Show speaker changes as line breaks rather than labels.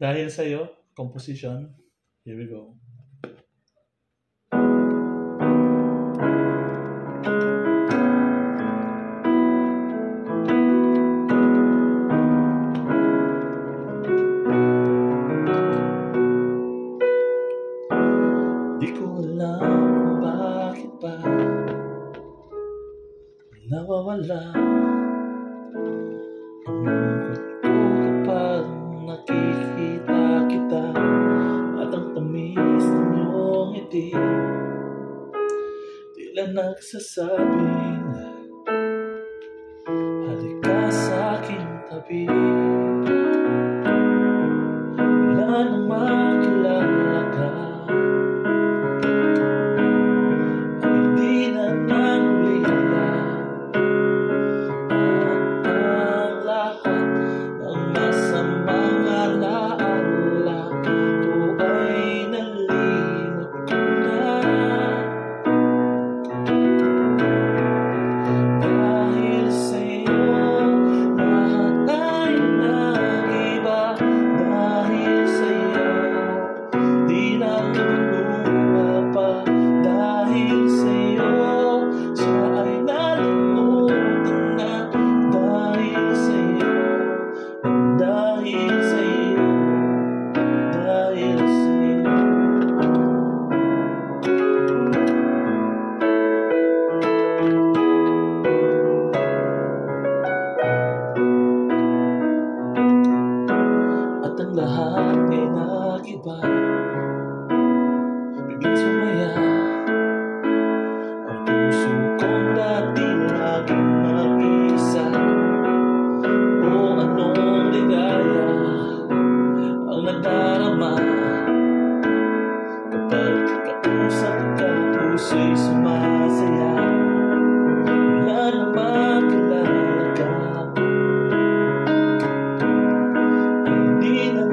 Dahil sa'yo, composition. Here we go. Di ko alam kung bakit ba nawawala ang lungkot ko kapag nakikita kita at ang tamis ng iyong ngiti tila nagsasabing halika sa aking tabi. Wala nang makilala ka, hindi na nangulila at ang lahat ng masamang alaala ko ay nalimot ko na. Dahil sa'yo lahat ay nag-iba, dahil sa'yo di na luluha pa, dahil sa'yo siya ay nalimutan na, dahil sa'yo, dahil sa'yo, dahil sa'yo. At ang lahat ay nag-iba, biglang sumaya ang puso kong dati laging mag-isa. O anong ligaya ang nadarama kapag kausap ka, puso'y sumasaya. Wala nang makilala ka, hindi na